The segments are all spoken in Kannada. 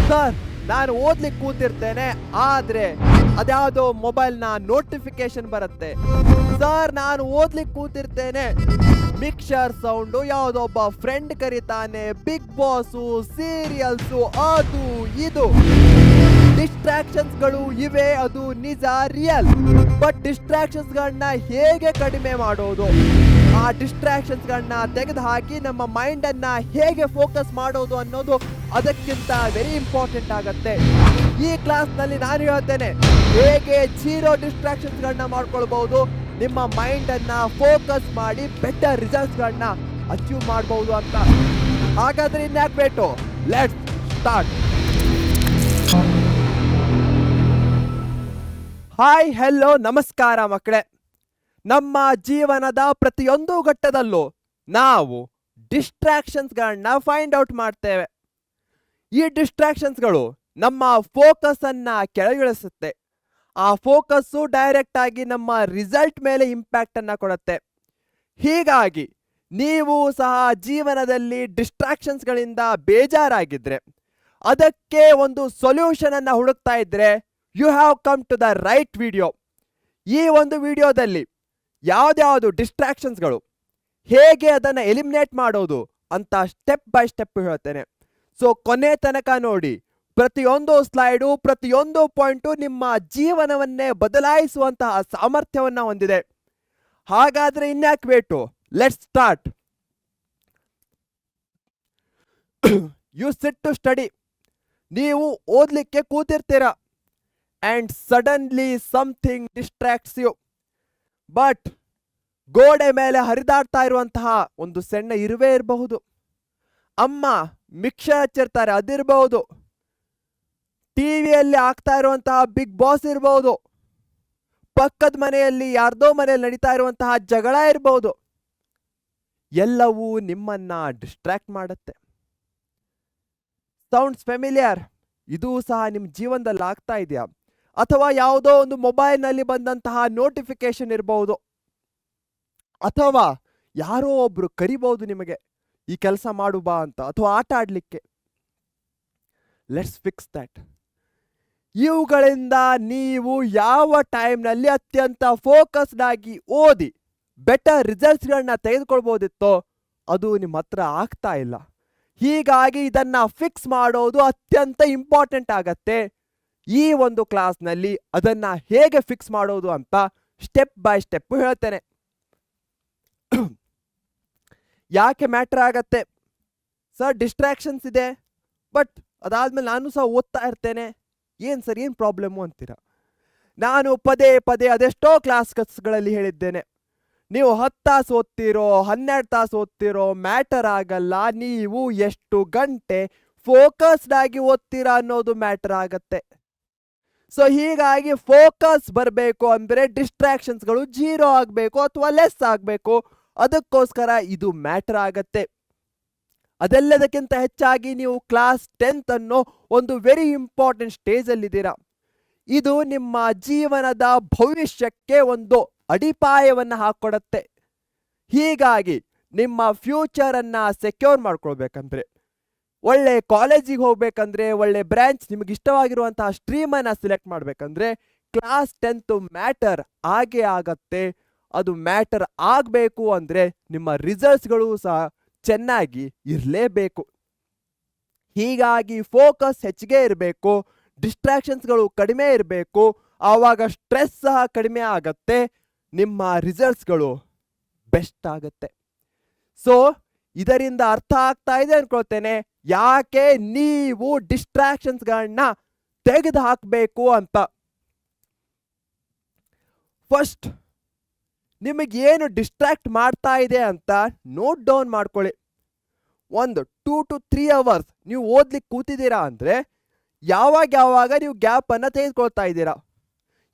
ಸರ್, ನಾನು ಓದ್ಲಿಕ್ಕೆ ಕೂತಿರ್ತೇನೆ, ಆದ್ರೆ ಅದ್ಯಾವುದೋ ಮೊಬೈಲ್ನ ನೋಟಿಫಿಕೇಶನ್ ಬರುತ್ತೆ. ಸರ್, ನಾನು ಓದ್ಲಿಕ್ಕೆ ಕೂತಿರ್ತೇನೆ, ಮಿಕ್ಸರ್ ಸೌಂಡು, ಯಾವುದೋ ಒಬ್ಬ ಫ್ರೆಂಡ್ ಕರೀತಾನೆ, ಬಿಗ್ ಬಾಸು, ಸೀರಿಯಲ್ಸು, ಅದು ಇದು ಡಿಸ್ಟ್ರಾಕ್ಷನ್ಸ್ಗಳು ಇವೆ, ಅದು ನಿಜ, ರಿಯಲ್. ಬಟ್ ಡಿಸ್ಟ್ರಾಕ್ಷನ್ಸ್ಗಳನ್ನ ಹೇಗೆ ಕಡಿಮೆ ಮಾಡೋದು, ಆ ಡಿಸ್ಟ್ರಾಕ್ಷನ್ಸ್ಗಳನ್ನ ತೆಗೆದು ಹಾಕಿ ನಮ್ಮ ಮೈಂಡ್ ಅನ್ನ ಹೇಗೆ ಫೋಕಸ್ ಮಾಡೋದು ಅನ್ನೋದು ಅದಕ್ಕಿಂತ ವೆರಿ ಇಂಪಾರ್ಟೆಂಟ್ ಆಗತ್ತೆ. ಈ ಕ್ಲಾಸ್ ನಲ್ಲಿ ನಾನು ಹೇಳ್ತೇನೆ ಹೇಗೆ ಜೀರೋ ಡಿಸ್ಟ್ರಾಕ್ಷನ್ಸ್ಗಳನ್ನ ಮಾಡ್ಕೊಳ್ಬಹುದು, ನಿಮ್ಮ ಮೈಂಡ್ ಅನ್ನ ಫೋಕಸ್ ಮಾಡಿ ಬೆಟರ್ ರಿಸಲ್ಟ್ಸ್ ಗಳನ್ನ ಅಚೀವ್ ಮಾಡಬಹುದು ಅಂತ. ಹಾಗಾದ್ರೆ ಇನ್ಯಾಕ್ wait, let's start. Hi, hello, ನಮಸ್ಕಾರ ಮಕ್ಕಳೇ. ನಮ್ಮ ಜೀವನದ ಪ್ರತಿಯೊಂದು ಘಟ್ಟದಲ್ಲೂ ನಾವು ಡಿಸ್ಟ್ರಾಕ್ಷನ್ಸ್ಗಳನ್ನ ಫೈಂಡ್ ಔಟ್ ಮಾಡ್ತೇವೆ. ಈ ಡಿಸ್ಟ್ರಾಕ್ಷನ್ಸ್ಗಳು ನಮ್ಮ ಫೋಕಸ್ ಅನ್ನ ಕೆಳಗಿಳಿಸುತ್ತೆ. ಆ ಫೋಕಸ್ಸು ಡೈರೆಕ್ಟ್ ಆಗಿ ನಮ್ಮ ರಿಸಲ್ಟ್ ಮೇಲೆ ಇಂಪ್ಯಾಕ್ಟ್ ಅನ್ನ ಕೊಡುತ್ತೆ. ಹೀಗಾಗಿ ನೀವು ಸಹ ಜೀವನದಲ್ಲಿ ಡಿಸ್ಟ್ರಾಕ್ಷನ್ಸ್ಗಳಿಂದ ಬೇಜಾರಾಗಿದ್ರೆ, ಅದಕ್ಕೆ ಒಂದು ಸೊಲ್ಯೂಷನ್ ಅನ್ನ ಹುಡುಕ್ತಾ ಇದ್ರೆ, you have come to the right video. ಈ ಒಂದು ವಿಡಿಯೋದಲ್ಲಿ ಯಾವ್ದ್ಯಾವುದು ಡಿಸ್ಟ್ರಾಕ್ಷನ್ಸ್ಗಳು, ಹೇಗೆ ಅದನ್ನು ಎಲಿಮಿನೇಟ್ ಮಾಡೋದು ಅಂತ ಸ್ಟೆಪ್ ಬೈ ಸ್ಟೆಪ್ ಹೇಳ್ತೇನೆ. ಸೊ ಕೊನೆ ತನಕ ನೋಡಿ. ಪ್ರತಿಯೊಂದು ಸ್ಲೈಡು, ಪ್ರತಿಯೊಂದು ಪಾಯಿಂಟು ನಿಮ್ಮ ಜೀವನವನ್ನೇ ಬದಲಾಯಿಸುವಂತಹ ಸಾಮರ್ಥ್ಯವನ್ನು ಹೊಂದಿದೆ. ಹಾಗಾದ್ರೆ ಇನ್ಯಾಕ್ wait, let's start. You sit to study. ನೀವು ಓದ್ಲಿಕ್ಕೆ ಕೂತಿರ್ತೀರಾ, and suddenly something distracts you. But ಗೋಡೆ ಮೇಲೆ ಹರಿದಾಡ್ತಾ ಇರುವಂತಹ ಒಂದು ಸಣ್ಣ ಇರುವೆ ಇರಬಹುದು, ಅಮ್ಮ ಮಿಕ್ಸರ್ ಹಚ್ಚಿರ್ತಾರೆ ಅದಿರಬಹುದು, ಟಿವಿಯಲ್ಲಿ ಆಗ್ತಾ ಇರುವಂತಹ ಬಿಗ್ ಬಾಸ್ ಇರಬಹುದು, ಪಕ್ಕದ ಮನೆಯಲ್ಲಿ ಯಾರ್ದೋ ಮನೆಯಲ್ಲಿ ನಡೀತಾ ಇರುವಂತಹ ಜಗಳ ಇರಬಹುದು. ಎಲ್ಲವೂ ನಿಮ್ಮನ್ನ ಡಿಸ್ಟ್ರಾಕ್ಟ್ ಮಾಡುತ್ತೆ. Sounds familiar? ಇದು ಸಹ ನಿಮ್ಮ ಜೀವನದಲ್ಲಿ ಆಗ್ತಾ ಇದೆಯಾ? ಅಥವಾ ಯಾವುದೋ ಒಂದು ಮೊಬೈಲ್ನಲ್ಲಿ ಬಂದಂತಹ ನೋಟಿಫಿಕೇಶನ್ ಇರಬಹುದು, ಅಥವಾ ಯಾರೋ ಒಬ್ರು ಕರಿಬಹುದು ನಿಮಗೆ ಈ ಕೆಲಸ ಮಾಡು ಬಾ ಅಂತ, ಅಥವಾ ಆಟ ಆಡ್ಲಿಕ್ಕೆ. Let's fix that. ಇವುಗಳಿಂದ ನೀವು ಯಾವ ಟೈಮ್ನಲ್ಲಿ ಅತ್ಯಂತ ಫೋಕಸ್ಡ್ ಆಗಿ ಓದಿ ಬೆಟರ್ ರಿಸಲ್ಟ್ಸ್ಗಳನ್ನ ತೆಗೆದುಕೊಳ್ಬೋದಿತ್ತೋ ಅದು ನಿಮ್ಮ ಹತ್ರ ಆಗ್ತಾ ಇಲ್ಲ. ಹೀಗಾಗಿ ಇದನ್ನ ಫಿಕ್ಸ್ ಮಾಡೋದು ಅತ್ಯಂತ ಇಂಪಾರ್ಟೆಂಟ್ ಆಗತ್ತೆ. ಈ ಒಂದು ಕ್ಲಾಸ್ನಲ್ಲಿ ಅದನ್ನ ಹೇಗೆ ಫಿಕ್ಸ್ ಮಾಡೋದು ಅಂತ ಸ್ಟೆಪ್ ಬೈ ಸ್ಟೆಪ್ ಹೇಳ್ತೇನೆ. ಯಾಕೆ ಮ್ಯಾಟರ್ ಆಗತ್ತೆ ಸರ್? ಡಿಸ್ಟ್ರಾಕ್ಷನ್ಸ್ ಇದೆ, ಬಟ್ ಅದಾದ್ಮೇಲೆ ನಾನು ಸಹ ಓದ್ತಾ ಇರ್ತೇನೆ, ಏನು ಸರ್ ಏನು ಪ್ರಾಬ್ಲಮ್ಮು ಅಂತೀರಾ? ನಾನು ಪದೇ ಪದೇ ಅದೆಷ್ಟೋ ಕ್ಲಾಸ್ಗಳಲ್ಲಿ ಹೇಳಿದ್ದೇನೆ, ನೀವು 10 ತಾಸು ಓದ್ತಿರೋ 12 ತಾಸು ಓದ್ತಿರೋ ಮ್ಯಾಟರ್ ಆಗಲ್ಲ, ನೀವು ಎಷ್ಟು ಗಂಟೆ ಫೋಕಸ್ಡ್ ಆಗಿ ಓದ್ತೀರಾ ಅನ್ನೋದು ಮ್ಯಾಟರ್ ಆಗತ್ತೆ. ಸೊ ಹೀಗಾಗಿ ಫೋಕಸ್ ಬರಬೇಕು ಅಂದರೆ ಡಿಸ್ಟ್ರಾಕ್ಷನ್ಸ್ಗಳು ಜೀರೋ ಆಗಬೇಕು ಅಥವಾ ಲೆಸ್ ಆಗಬೇಕು. ಅದಕ್ಕೋಸ್ಕರ ಇದು ಮ್ಯಾಟರ್ ಆಗತ್ತೆ. ಅದೆಲ್ಲದಕ್ಕಿಂತ ಹೆಚ್ಚಾಗಿ ನೀವು ಕ್ಲಾಸ್ 10th ಅನ್ನೋ ಒಂದು ವೆರಿ ಇಂಪಾರ್ಟೆಂಟ್ ಸ್ಟೇಜಲ್ಲಿದ್ದೀರಾ. ಇದು ನಿಮ್ಮ ಜೀವನದ ಭವಿಷ್ಯಕ್ಕೆ ಒಂದು ಅಡಿಪಾಯವನ್ನು ಹಾಕೊಡತ್ತೆ. ಹೀಗಾಗಿ ನಿಮ್ಮ ಫ್ಯೂಚರನ್ನು ಸೆಕ್ಯೂರ್ ಮಾಡ್ಕೊಳ್ಬೇಕಂದ್ರೆ, ಒಳ್ಳೆ ಕಾಲೇಜಿಗೆ ಹೋಗ್ಬೇಕಂದ್ರೆ, ಒಳ್ಳೆ ಬ್ರಾಂಚ್, ನಿಮಗೆ ಇಷ್ಟವಾಗಿರುವಂತಹ ಸ್ಟ್ರೀಮನ್ನು ಸೆಲೆಕ್ಟ್ ಮಾಡಬೇಕಂದ್ರೆ ಕ್ಲಾಸ್ 10th ಮ್ಯಾಟರ್ ಆಗೇ ಆಗತ್ತೆ. ಅದು ಮ್ಯಾಟರ್ ಆಗಬೇಕು ಅಂದರೆ ನಿಮ್ಮ ರಿಸಲ್ಟ್ಸ್ಗಳು ಸಹ ಚೆನ್ನಾಗಿ ಇರಲೇಬೇಕು. ಹೀಗಾಗಿ ಫೋಕಸ್ ಹೆಚ್ಚಿಗೆ ಇರಬೇಕು, ಡಿಸ್ಟ್ರಾಕ್ಷನ್ಸ್ಗಳು ಕಡಿಮೆ ಇರಬೇಕು. ಆವಾಗ ಸ್ಟ್ರೆಸ್ ಸಹ ಕಡಿಮೆ ಆಗತ್ತೆ, ನಿಮ್ಮ ರಿಸಲ್ಟ್ಸ್ಗಳು ಬೆಸ್ಟ್ ಆಗತ್ತೆ. ಸೊ ಇದರಿಂದ ಅರ್ಥ ಆಗ್ತಾ ಇದೆ ಅನ್ಕೊಳ್ತೇನೆ ಯಾಕೆ ನೀವು ಡಿಸ್ಟ್ರಾಕ್ಷನ್ಸ್ಗಳನ್ನ ತೆಗೆದು ಹಾಕಬೇಕು ಅಂತ. ಫಸ್ಟ್ ನಿಮಗೇನು ಡಿಸ್ಟ್ರಾಕ್ಟ್ ಮಾಡ್ತಾ ಇದೆ ಅಂತ ನೋಟ್ ಡೌನ್ ಮಾಡ್ಕೊಳ್ಳಿ. ಒಂದು 2 to 3 hours ನೀವು ಓದ್ಲಿಕ್ಕೆ ಕೂತಿದ್ದೀರಾ ಅಂದರೆ ಯಾವಾಗ ನೀವು ಗ್ಯಾಪನ್ನು ತೆಗೆದುಕೊಳ್ತಾ ಇದ್ದೀರಾ,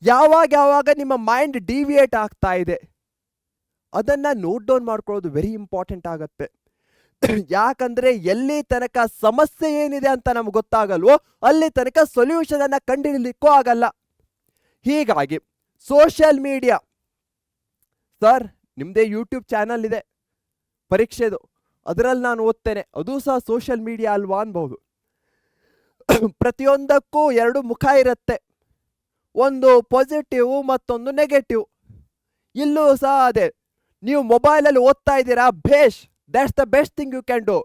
ಯಾವಾಗ ನಿಮ್ಮ ಮೈಂಡ್ ಡಿವಿಯೇಟ್ ಆಗ್ತಾ ಇದೆ, ಅದನ್ನು ನೋಟ್ ಡೌನ್ ಮಾಡ್ಕೊಳ್ಳೋದು ವೆರಿ ಇಂಪಾರ್ಟೆಂಟ್ ಆಗತ್ತೆ. ಯಾಕಂದ್ರೆ ಎಲ್ಲಿ ತನಕ ಸಮಸ್ಯೆ ಏನಿದೆ ಅಂತ ನಮ್ಗೆ ಗೊತ್ತಾಗಲ್ವೋ ಅಲ್ಲಿ ತನಕ ಸೊಲ್ಯೂಷನ್ ಅನ್ನ ಕಂಡುಹಿಡಿಯಲಿಕ್ಕೂ ಆಗಲ್ಲ. ಹೀಗಾಗಿ ಸೋಷಿಯಲ್ ಮೀಡಿಯಾ, ಸರ್ ನಿಮ್ಮದೇ ಯೂಟ್ಯೂಬ್ ಚಾನಲ್ ಇದೆ ಪರೀಕ್ಷೆದು, ಅದರಲ್ಲಿ ನಾನು ಓದ್ತೇನೆ, ಅದು ಸಹ ಸೋಷಿಯಲ್ ಮೀಡಿಯಾ ಅಲ್ವಾ ಅನ್ಬಹುದು. ಪ್ರತಿಯೊಂದಕ್ಕೂ ಎರಡು ಮುಖ ಇರುತ್ತೆ, ಒಂದು ಪಾಸಿಟಿವ್ ಮತ್ತೊಂದು ನೆಗೆಟಿವ್. ಇಲ್ಲೂ ಸಹ ಅದೇ, ನೀವು ಮೊಬೈಲಲ್ಲಿ ಓದ್ತಾ ಇದ್ದೀರಾ, ಭೇಷ್, that's the best thing you can do.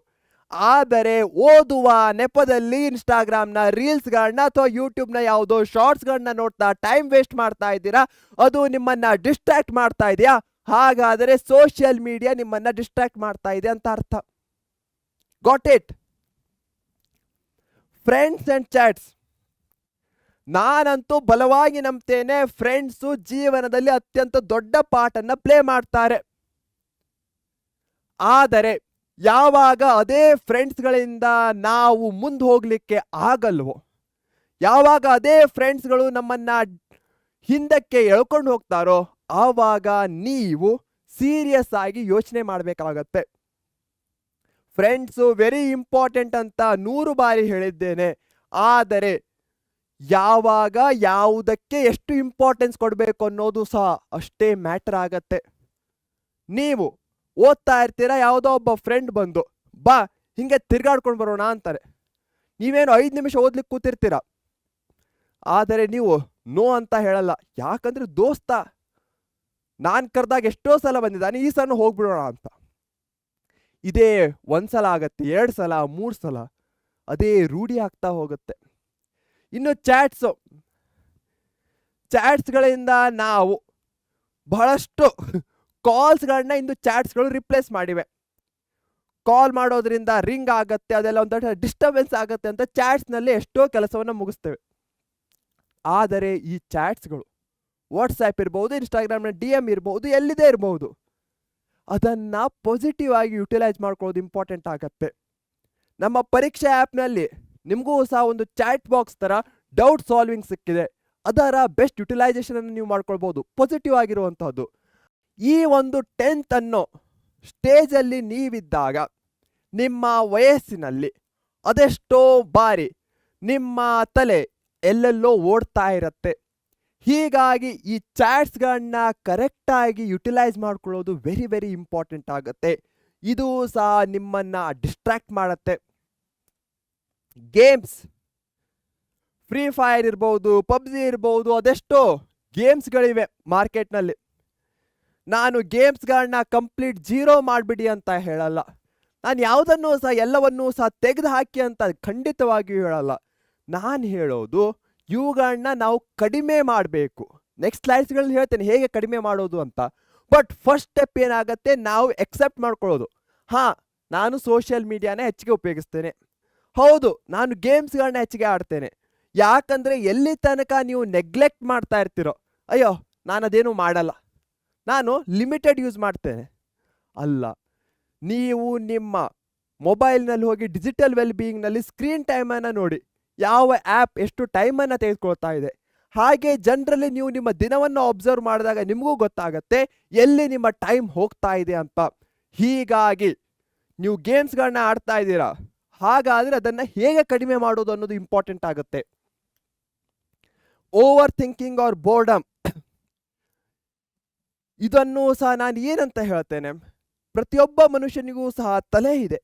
ಆದರೆ ಓದುವ ನೆಪದಲ್ಲಿ ಇನ್ಸ್ಟಾಗ್ರಾಮ್ನ ರೀಲ್ಸ್ಗಳನ್ನ ಅಥವಾ ಯೂಟ್ಯೂಬ್ನ ಯಾವುದೋ ಶಾರ್ಟ್ಸ್ಗಳನ್ನ ನೋಡ್ತಾ ಟೈಮ್ ವೇಸ್ಟ್ ಮಾಡ್ತಾ ಇದ್ದೀರಾ, ಅದು ನಿಮ್ಮನ್ನ ಡಿಸ್ಟ್ರಾಕ್ಟ್ ಮಾಡ್ತಾ ಇದೆಯಾ? ಹಾಗಾದರೆ ಸೋಷಿಯಲ್ ಮೀಡಿಯಾ ನಿಮ್ಮನ್ನ ಡಿಸ್ಟ್ರಾಕ್ಟ್ ಮಾಡ್ತಾ ಇದೆ ಅಂತ ಅರ್ಥ. Got it? Friends and chats, ನಾನಂತೂ ಬಲವಾಗಿ ನಂಬ್ತೇನೆ, ಫ್ರೆಂಡ್ಸು ಜೀವನದಲ್ಲಿ ಅತ್ಯಂತ ದೊಡ್ಡ ಪಾಠನ್ನ ಪ್ಲೇ ಮಾಡ್ತಾರೆ. ಆದರೆ ಯಾವಾಗ ಅದೇ ಫ್ರೆಂಡ್ಸ್ಗಳಿಂದ ನಾವು ಮುಂದೆ ಹೋಗ್ಲಿಕ್ಕೆ ಆಗಲ್ವೋ, ಯಾವಾಗ ಅದೇ ಫ್ರೆಂಡ್ಸ್ಗಳು ನಮ್ಮನ್ನ ಹಿಂದಕ್ಕೆ ಎಳ್ಕೊಂಡು ಹೋಗ್ತಾರೋ, ಆವಾಗ ನೀವು ಸೀರಿಯಸ್ ಆಗಿ ಯೋಚನೆ ಮಾಡಬೇಕಾಗತ್ತೆ. ಫ್ರೆಂಡ್ಸು ವೆರಿ ಇಂಪಾರ್ಟೆಂಟ್ ಅಂತ 100 ಬಾರಿ ಹೇಳಿದ್ದೇನೆ. ಆದರೆ ಯಾವಾಗ ಯಾವುದಕ್ಕೆ ಎಷ್ಟು ಇಂಪಾರ್ಟೆನ್ಸ್ ಕೊಡಬೇಕು ಅನ್ನೋದು ಸಹ ಅಷ್ಟೇ ಮ್ಯಾಟರ್ ಆಗತ್ತೆ. ನೀವು ಓದ್ತಾ ಇರ್ತೀರಾ, ಯಾವುದೋ ಒಬ್ಬ ಫ್ರೆಂಡ್ ಬಂದು ಬಾ ಹಿಂಗೆ ತಿರ್ಗಾಡ್ಕೊಂಡು ಬರೋಣ ಅಂತಾರೆ. ನೀವೇನು 5 ನಿಮಿಷ ಓದ್ಲಿಕ್ಕೆ ಕೂತಿರ್ತೀರ, ಆದರೆ ನೀವು ನೋ ಅಂತ ಹೇಳಲ್ಲ. ಯಾಕಂದ್ರೆ ದೋಸ್ತ ನಾನು ಕರೆದಾಗ ಎಷ್ಟೋ ಸಲ ಬಂದಿದ್ದಾನೆ, ಈ ಸಲ ಹೋಗ್ಬಿಡೋಣ ಅಂತ. ಇದೇ 1 ಸಲ ಆಗತ್ತೆ, 2 ಸಲ, 3 ಸಲ, ಅದೇ ರೂಢಿ ಆಗ್ತಾ ಹೋಗುತ್ತೆ. ಇನ್ನು ಚಾಟ್ಸ್ಗಳಿಂದ ನಾವು ಬಹಳಷ್ಟು ಕಾಲ್ಸ್ಗಳನ್ನ ಇಂದು ಚಾಟ್ಸ್ಗಳು ರಿಪ್ಲೇಸ್ ಮಾಡಿವೆ. ಕಾಲ್ ಮಾಡೋದ್ರಿಂದ ರಿಂಗ್ ಆಗತ್ತೆ, ಅದೆಲ್ಲ ಒಂದಷ್ಟು ಡಿಸ್ಟರ್ಬೆನ್ಸ್ ಆಗತ್ತೆ ಅಂತ ಚಾಟ್ಸ್ನಲ್ಲಿ ಎಷ್ಟೋ ಕೆಲಸವನ್ನು ಮುಗಿಸ್ತೇವೆ. ಆದರೆ ಈ ಚಾಟ್ಸ್ಗಳು ವಾಟ್ಸ್ಆ್ಯಪ್ ಇರ್ಬೋದು, ಇನ್ಸ್ಟಾಗ್ರಾಮ್ನ DM ಇರ್ಬೋದು, ಎಲ್ಲಿದೆ ಇರ್ಬೋದು, ಅದನ್ನು ಪಾಸಿಟಿವ್ ಆಗಿ ಯುಟಿಲೈಸ್ ಮಾಡ್ಕೊಳ್ಳೋದು ಇಂಪಾರ್ಟೆಂಟ್ ಆಗತ್ತೆ. ನಮ್ಮ ಪರೀಕ್ಷೆ ಆ್ಯಪ್ನಲ್ಲಿ ನಿಮಗೂ ಸಹ ಒಂದು ಚಾಟ್ ಬಾಕ್ಸ್ ಥರ ಡೌಟ್ ಸಾಲ್ವಿಂಗ್ ಸಿಕ್ಕಿದೆ. ಅದರ ಬೆಸ್ಟ್ ಯುಟಿಲೈಸೇಷನ್ ನೀವು ಮಾಡ್ಕೊಳ್ಬೋದು, ಪಾಸಿಟಿವ್ ಆಗಿರುವಂಥದ್ದು. ಈ ಒಂದು 10th ಅನ್ನೋ ಸ್ಟೇಜಲ್ಲಿ ನೀವಿದ್ದಾಗ ನಿಮ್ಮ ವಯಸ್ಸಿನಲ್ಲಿ ಅದೆಷ್ಟೋ ಬಾರಿ ನಿಮ್ಮ ತಲೆ ಎಲ್ಲೆಲ್ಲೋ ಓಡ್ತಾ ಇರತ್ತೆ. ಹೀಗಾಗಿ ಈ ಚಾಟ್ಸ್ಗಳನ್ನ ಕರೆಕ್ಟಾಗಿ ಯುಟಿಲೈಸ್ ಮಾಡ್ಕೊಳ್ಳೋದು ವೆರಿ ವೆರಿ ಇಂಪಾರ್ಟೆಂಟ್ ಆಗುತ್ತೆ. ಇದು ಸಹ ನಿಮ್ಮನ್ನ ಡಿಸ್ಟ್ರಾಕ್ಟ್ ಮಾಡುತ್ತೆ. ಗೇಮ್ಸ್, ಫ್ರೀ ಫೈರ್ ಇರ್ಬೋದು, ಪಬ್ಜಿ ಇರ್ಬೋದು, ಅದೆಷ್ಟೋ ಗೇಮ್ಸ್ಗಳಿವೆ ಮಾರ್ಕೆಟ್ನಲ್ಲಿ. ನಾನು ಗೇಮ್ಸ್ಗಳನ್ನ ಕಂಪ್ಲೀಟ್ 0 ಮಾಡಿಬಿಡಿ ಅಂತ ಹೇಳಲ್ಲ. ನಾನು ಯಾವುದನ್ನೂ ಸಹ ಎಲ್ಲವನ್ನೂ ಸಹ ತೆಗೆದು ಹಾಕಿ ಅಂತ ಖಂಡಿತವಾಗಿಯೂ ಹೇಳಲ್ಲ. ನಾನು ಹೇಳೋದು ಇವುಗಳನ್ನ ನಾವು ಕಡಿಮೆ ಮಾಡಬೇಕು. ನೆಕ್ಸ್ಟ್ ಸ್ಲೈಡ್ಸ್ಗಳಲ್ಲಿ ಹೇಳ್ತೇನೆ ಹೇಗೆ ಕಡಿಮೆ ಮಾಡೋದು ಅಂತ. ಬಟ್ ಫಸ್ಟ್ ಸ್ಟೆಪ್ ಏನಾಗುತ್ತೆ, ನಾವು ಎಕ್ಸೆಪ್ಟ್ ಮಾಡ್ಕೊಳ್ಳೋದು. ಹಾಂ, ನಾನು ಸೋಷಿಯಲ್ ಮೀಡಿಯಾನ ಹೆಚ್ಚಿಗೆ ಉಪಯೋಗಿಸ್ತೇನೆ, ಹೌದು ನಾನು ಗೇಮ್ಸ್ಗಳನ್ನ ಹೆಚ್ಚಿಗೆ ಆಡ್ತೇನೆ. ಯಾಕಂದರೆ ಎಲ್ಲಿ ತನಕ ನೀವು ನೆಗ್ಲೆಕ್ಟ್ ಮಾಡ್ತಾ ಇರ್ತೀರೋ, ಅಯ್ಯೋ ನಾನು ಅದೇನು ಮಾಡಲ್ಲ, ನಾನು ಲಿಮಿಟೆಡ್ ಯೂಸ್ ಮಾಡ್ತೇನೆ, ಅಲ್ಲ, ನೀವು ನಿಮ್ಮ ಮೊಬೈಲ್ನಲ್ಲಿ ಹೋಗಿ ಡಿಜಿಟಲ್ ವೆಲ್ ಬೀಯಿಂಗ್ನಲ್ಲಿ ಸ್ಕ್ರೀನ್ ಟೈಮನ್ನು ನೋಡಿ, ಯಾವ ಆ್ಯಪ್ ಎಷ್ಟು ಟೈಮನ್ನು ತೆಗೆದುಕೊಳ್ತಾ ಇದೆ. ಹಾಗೆ ಜನರಲಿ ನೀವು ನಿಮ್ಮ ದಿನವನ್ನು ಅಬ್ಸರ್ವ್ ಮಾಡಿದಾಗ ನಿಮಗೂ ಗೊತ್ತಾಗತ್ತೆ ಎಲ್ಲಿ ನಿಮ್ಮ ಟೈಮ್ ಹೋಗ್ತಾ ಇದೆ ಅಂತ. ಹೀಗಾಗಿ ನೀವು ಗೇಮ್ಸ್ಗಳನ್ನ ಆಡ್ತಾ ಇದ್ದೀರಾ, ಹಾಗಾದರೆ ಅದನ್ನು ಹೇಗೆ ಕಡಿಮೆ ಮಾಡೋದು ಅನ್ನೋದು ಇಂಪಾರ್ಟೆಂಟ್ ಆಗುತ್ತೆ. ಓವರ್ ಥಿಂಕಿಂಗ್ ಆರ್ ಬೋರ್ಡಮ್, ಇದನ್ನು ಸಹ ನಾನು ಏನಂತ ಹೇಳ್ತೇನೆ, ಪ್ರತಿಯೊಬ್ಬ ಮನುಷ್ಯನಿಗೂ ಸಹ ತಲೆ ಇದೆ.